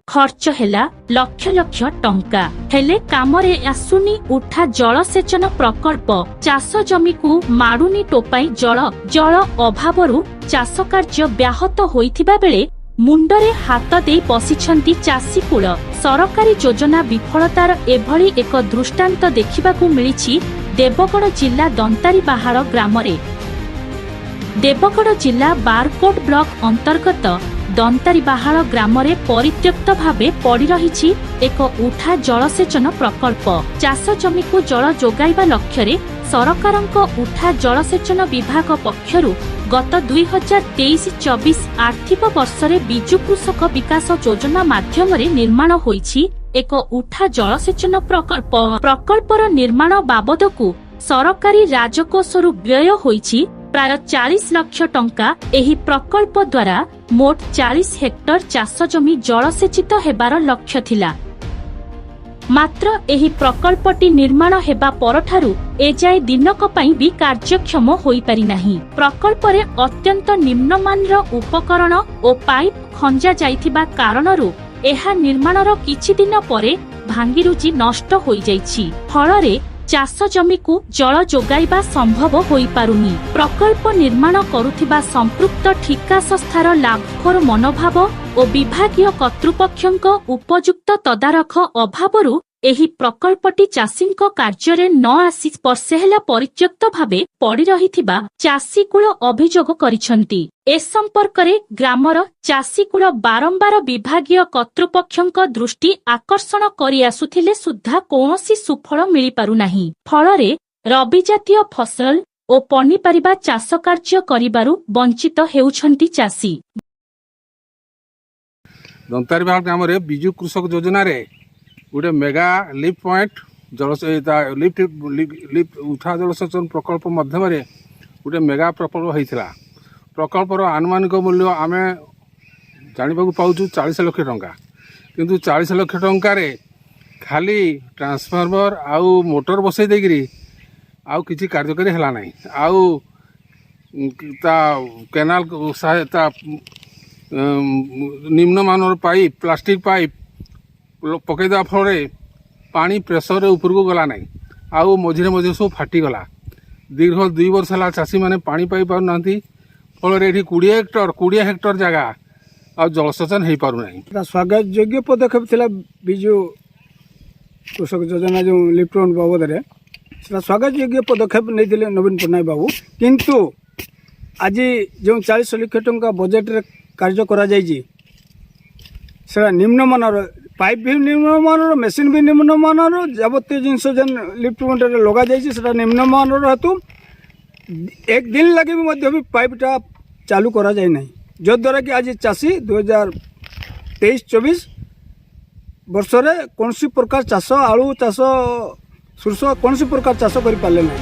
खर्च हेला लक्ष लक्ष टंका हेले कामरे आसुनी उठा जलसेचन प्रकल्प चाष जमी को माडुनी टोपाई जल अभावरु चाष कार्य व्याहत होइथिबा बेले मुंडरे हाथ दे बसिछंती चाषी कूल। सरकारी योजना विफलतार एभली एक दृष्टांत देखिबाकू मिलिछि देवगढ़ जिला दंतारीबाहाळ ग्रामरे। देवगढ़ जिला बारकोट ब्लॉक अंतर्गत दंतारीबाहाळ ग्रामरे परित्यक्त भावे पड़ी रही एक उठा जलसेचन प्रकल्प। चाष जमी को जल जोगाइबा लक्ष्य सरकारक उठा जलसेचन विभाग पक्षरु गत 2023-24 आर्थिक वर्षरे बिजु कृषक विकास योजना माध्यमरे निर्माण होईछि एक उठा जलसेचन प्रकल्प। प्रकल्पर निर्माण बाबदकू सरकारी राजकोषरु व्यय होईछि प्राय 40 लाख टंका। एही प्रकल्प द्वारा मोट 40 हेक्टर चाष जमी जलसेचित हेबार लक्ष्य थिला। मात्र एही प्रकल्पटी निर्माण हेबा परठारु एजाए दिनक पई भी कार्यक्षम होई पारि नाही। प्रकल्परे अत्यंत निम्नमानर उपकरण ओ पाइप खंजा जाइथिबा कारणरु एहा निर्माणर किछि दिन परे भांगिरुची नष्ट होई जाइछि। फलरे चाष जमी को जल जोगाइबा संभव होई पारुनी। प्रकल्प निर्माण करुथिबा संपृक्त ठिका संस्थार लाभखोर मनोभाव और विभागीय कर्तृपक्षक उपयुक्त तदारख अभावरु एही प्रकल्पटी चाषींक कार्य न आसी वर्षे हेला परित्यक्त भावे पड़ी रहिथिबा चाषी कूल अभियोग करिसंती। ए संपर्करे ग्रामर चाषी कूल बारंबार विभागीय कर्तृपक्षक दृष्टि आकर्षण करि आसुथिले सुद्धा कौनसी सुफल मिली पारु नाही। फलरे रबी जातीय फसल और पनीपरिबा चाष कार्य करिबारु वंचित हेउछंती चाषी। दंतारीबाहाळ ग्राम रे बिजु कृषक योजना रे गोटे मेगा लिफ्ट पॉइंट लिफ्ट उठा जलसेचन प्रकल्प माध्यम गोटे मेगा प्रकल्प होता। प्रकल्पर आनुमानिक मूल्य आम जाना पाचु 40 लाख टंका। किंतु 40 लाख टंकार खाली ट्रांसफार्मर आउ मोटर बसई देकरी आउ किसी कार्यकारी है ना। आउ केनाल सहायता निम्नमान पाइप प्लास्टिक पाइप पकईदा फल पानी प्रेसर ऊपर को गला ना। आउ मझे मझे सब फाटीगला। दीर्घ 2 वर्ष है चाषी मैंने पानी पाई पार ना। फल ये 20 हेक्टर जगह आ जलसेचन हो पारना। स्वागत योग्य पदक्षेप थिला बिजु कृषक योजना जो लिफ्ट बाबद स्वागत योग्य पदक्षेप नहीं नवीन पट्टनायक बाबू। किंतु आज जो 40 लाख टंका बजेट रे कार्य करा जायछि से निम्नमानर पाइप भी निम्नमानर मेसीन भी निम्नमानर जावतीय जिनस जेन लिफ्ट रे लगा जायछि निम्नमानर हेतु एक दिन लगे भी पाइपटा चालू करा जाए नहीं। जद्वारा कि आज चाषी 2023-24 वर्ष रे कौन सी प्रकार चाष आलू चाष सुरस कौन सी प्रकार चाष कर पाले नहीं।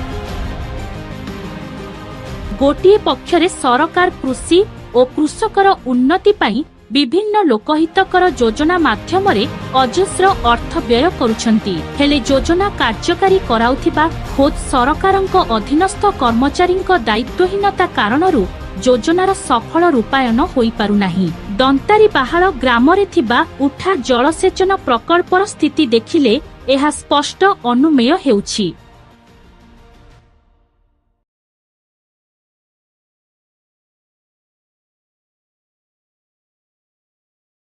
गोटिए पक्षरे सरकार कृषि और कृषकर उन्नति पाई विभिन्न लोकहितकर योजना माध्यमरे अजस्र अर्थ व्यय करुछंती। हेले योजना कार्यकारी कराउथिबा खोद सरकारक अधीनस्थ कर्मचारीक दायित्वहीनता कारणरू योजनार सफल रूपायन होई पारु नाही। दंतारीबाहाळ ग्रामरे थिबा उठा जलसेचन प्रकल्पर स्थिति देखिले एहा स्पष्ट अनुमेय हेउछि।